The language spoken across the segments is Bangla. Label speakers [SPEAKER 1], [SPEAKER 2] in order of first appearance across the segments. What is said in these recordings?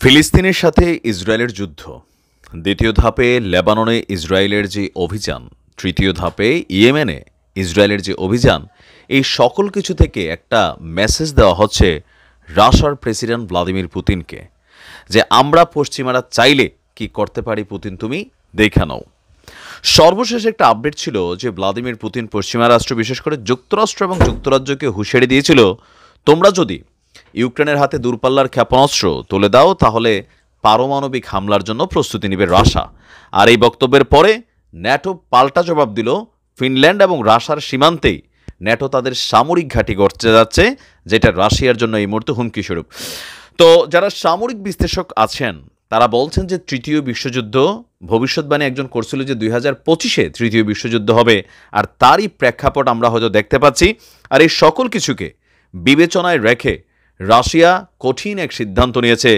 [SPEAKER 1] ফিলিস্তিনের সাথে ইসরায়েলের যুদ্ধ, দ্বিতীয় ধাপে লেবাননে ইসরায়েলের যে অভিযান, তৃতীয় ধাপে ইয়েমেনে ইসরায়েলের যে অভিযান, এই সকল কিছু থেকে একটা মেসেজ দেওয়া হচ্ছে রাশিয়ার প্রেসিডেন্ট ভ্লাদিমির পুতিনকে যে আমরা পশ্চিমারা চাইলে কি করতে পারি, পুতিন তুমি দেখে নাও। সর্বশেষ একটা আপডেট ছিল যে ভ্লাদিমির পুতিন পশ্চিমা রাষ্ট্র, বিশেষ করে যুক্তরাষ্ট্র এবং যুক্তরাজ্যকে হুঁশিয়ারি দিয়েছিল, তোমরা যদি ইউক্রেনের হাতে দূরপাল্লার ক্ষেপণাস্ত্র তুলে দাও তাহলে পারমাণবিক হামলার জন্য প্রস্তুতি নেবে রাশিয়া। আর এই বক্তব্যের পরে ন্যাটো পাল্টা জবাব দিল, ফিনল্যান্ড এবং রাশিয়ার সীমান্তেই ন্যাটো তাদের সামরিক ঘাঁটি গড়তে যাচ্ছে, যেটা রাশিয়ার জন্য এই মুহূর্তে হুমকি স্বরূপ। তো যারা সামরিক বিশ্লেষক আছেন তারা বলছেন যে তৃতীয় বিশ্বযুদ্ধ, ভবিষ্যৎবাণী একজন করছিল যে 2025-এ তৃতীয় বিশ্বযুদ্ধ হবে, আর তারই প্রেক্ষাপট আমরা হয়তো দেখতে পাচ্ছি। আর এই সকল কিছুকে বিবেচনায় রেখে রাশিয়া কঠিন এক সিদ্ধান্ত নিয়েছে,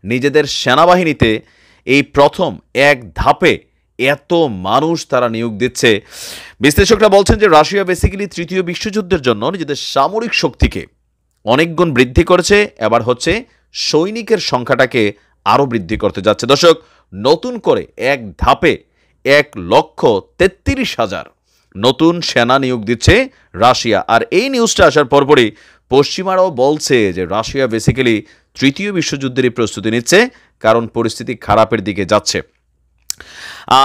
[SPEAKER 1] নিজেদের সেনাবাহিনীতে এই প্রথম এক ধাপে এত মানুষ তারা নিয়োগ দিচ্ছে। বিশ্লেষকরা বলছেন যে রাশিয়া বেসিক্যালি তৃতীয় বিশ্বযুদ্ধের জন্য নিজেদের সামরিক শক্তিকে অনেক গুণ বৃদ্ধি করেছে, এবার হচ্ছে সৈনিকের সংখ্যাটাকে আরও বৃদ্ধি করতে যাচ্ছে। দর্শক, নতুন করে এক ধাপে 1,33,000 নতুন সেনা নিয়োগ দিচ্ছে রাশিয়া। আর এই নিউজটা আসার পরপরই পশ্চিমারাও বলছে যে রাশিয়া বেসিক্যালি তৃতীয় বিশ্বযুদ্ধেরই প্রস্তুতি নিচ্ছে, কারণ পরিস্থিতি খারাপের দিকে যাচ্ছে।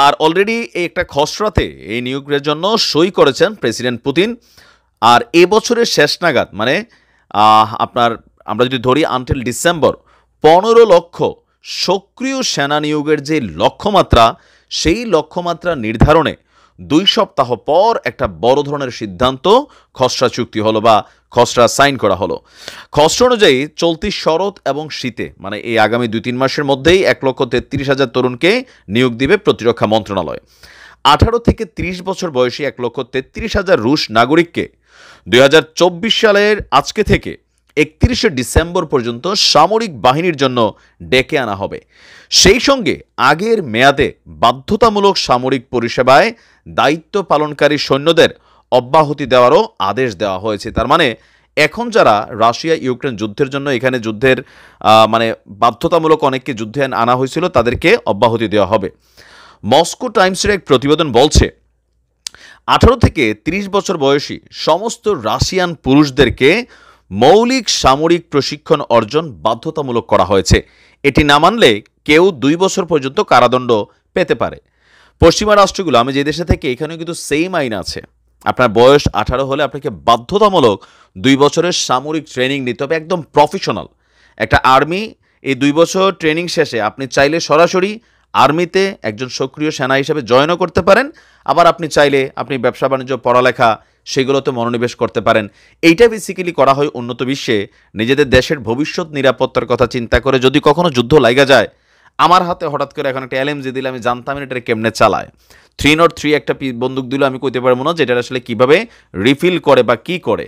[SPEAKER 1] আর অলরেডি এই একটা খসড়াতে এই নিয়োগের জন্য সই করেছেন প্রেসিডেন্ট পুতিন। আর এবছরের শেষ নাগাদ, মানে আমরা যদি ধরি আনটিল ডিসেম্বর, 15 লক্ষ সক্রিয় সেনা নিয়োগের যে লক্ষ্যমাত্রা, সেই লক্ষ্যমাত্রা নির্ধারণে 2 সপ্তাহ পর একটা বড় ধরনের সিদ্ধান্ত, খসড়া চুক্তি হলো বা খসড়া সাইন করা হলো। খসড়া অনুযায়ী চলতি শরৎ এবং শীতে, মানে এই আগামী 2-3 মাসের মধ্যেই 1,33,000 তরুণকে নিয়োগ দিবে প্রতিরক্ষা মন্ত্রণালয়। 18 থেকে 30 বছর বয়সী 1,33,000 রুশ নাগরিককে 2024 সালের আজকে থেকে 31শে ডিসেম্বর পর্যন্ত সামরিক বাহিনীর জন্য ডেকে আনা হবে। সেই সঙ্গে আগের মেয়াদে বাধ্যতামূলক সামরিক পরিষেবায় দায়িত্ব পালনকারী সৈন্যদের অব্যাহতি দেওয়ারও আদেশ দেওয়া হয়েছে। তার মানে এখন যারা রাশিয়া ইউক্রেন যুদ্ধের জন্য এখানে যুদ্ধের মানে বাধ্যতামূলক অনেককে যুদ্ধে আনা হয়েছিল, তাদেরকে অব্যাহতি দেওয়া হবে। মস্কো টাইমসের এক প্রতিবেদন বলছে 18 থেকে 30 বছর বয়সী সমস্ত রাশিয়ান পুরুষদেরকে মৌলিক সামরিক প্রশিক্ষণ অর্জন বাধ্যতামূলক করা হয়েছে। এটি না মানলে কেউ 2 বছর পর্যন্ত কারাদণ্ড পেতে পারে। পশ্চিমা রাষ্ট্রগুলো, আমি যে দেশে থেকে, এখানেও কিন্তু সেম আইন আছে। আপনার বয়স 18 হলে আপনাকে বাধ্যতামূলক 2 বছরের সামরিক ট্রেনিং নিতে হবে, একদম প্রফেশনাল একটা আর্মি। এই 2 বছর ট্রেনিং শেষে আপনি চাইলে সরাসরি আর্মিতে একজন সক্রিয় সেনা হিসেবে জয়েনও করতে পারেন, আবার আপনি চাইলে আপনি ব্যবসা বাণিজ্য, পড়ালেখা সেগুলোতে মনোনিবেশ করতে পারেন। এইটা বেসিক্যালি করা হয় উন্নত বিশ্বে নিজেদের দেশের ভবিষ্যৎ নিরাপত্তার কথা চিন্তা করে। যদি কখনো যুদ্ধ লাগা যায়, আমার হাতে হঠাৎ করে এখন একটা LMG দিলে আমি জানতাম এটা কেমনে চালায়। 303 একটা বন্দুক দিলে আমি কইতে পারবো না যেটা আসলে কিভাবে রিফিল করে বা কি করে।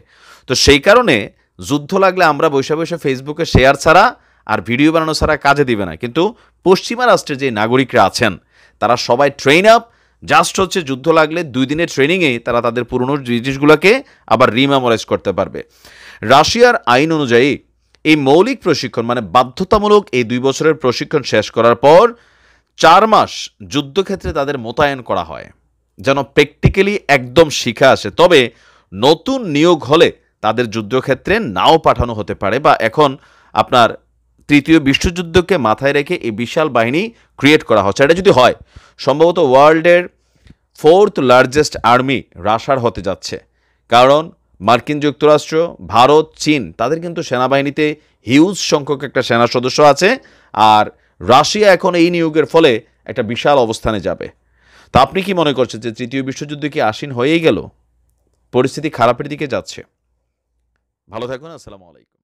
[SPEAKER 1] তো সেই কারণে যুদ্ধ লাগলে আমরা বসে বসে ফেসবুকে শেয়ার ছাড়া আর ভিডিও বানানো ছাড়া কাজে দিবে না। কিন্তু পশ্চিমা রাষ্ট্রের যে নাগরিকরা আছেন তারা সবাই ট্রেন আপ, জাস্ট হচ্ছে যুদ্ধ লাগলে 2 দিনের ট্রেনিংয়েই তারা তাদের পুরনো জিনিসগুলোকে আবার রিমেমোরাইজ করতে পারবে। রাশিয়ার আইন অনুযায়ী এই মৌলিক প্রশিক্ষণ, মানে বাধ্যতামূলক এই 2 বছরের প্রশিক্ষণ শেষ করার পর 4 মাস যুদ্ধক্ষেত্রে তাদের মোতায়েন করা হয়, যেন প্র্যাকটিক্যালি একদম শিখে আসে। তবে নতুন নিয়োগ হলে তাদের যুদ্ধক্ষেত্রে নাও পাঠানো হতে পারে, বা এখন আপনার তৃতীয় বিশ্বযুদ্ধকে মাথায় রেখে এই বিশাল বাহিনী ক্রিয়েট করা হচ্ছে। এটা যদি হয়, সম্ভবত ওয়ার্ল্ডের 4th লার্জেস্ট আর্মি রাশিয়ার হতে যাচ্ছে। কারণ মার্কিন যুক্তরাষ্ট্র, ভারত, চীন, তাদের কিন্তু সেনাবাহিনীতে হিউজ সংখ্যক একটা সেনা সদস্য আছে। আর রাশিয়া এখন এই নিয়োগের ফলে একটা বিশাল অবস্থানে যাবে। তা আপনি কি মনে করছেন যে তৃতীয় বিশ্বযুদ্ধ কি আসীন হয়েই গেল? পরিস্থিতি খারাপের দিকে যাচ্ছে। ভালো থাকুন। আসসালামু আলাইকুম।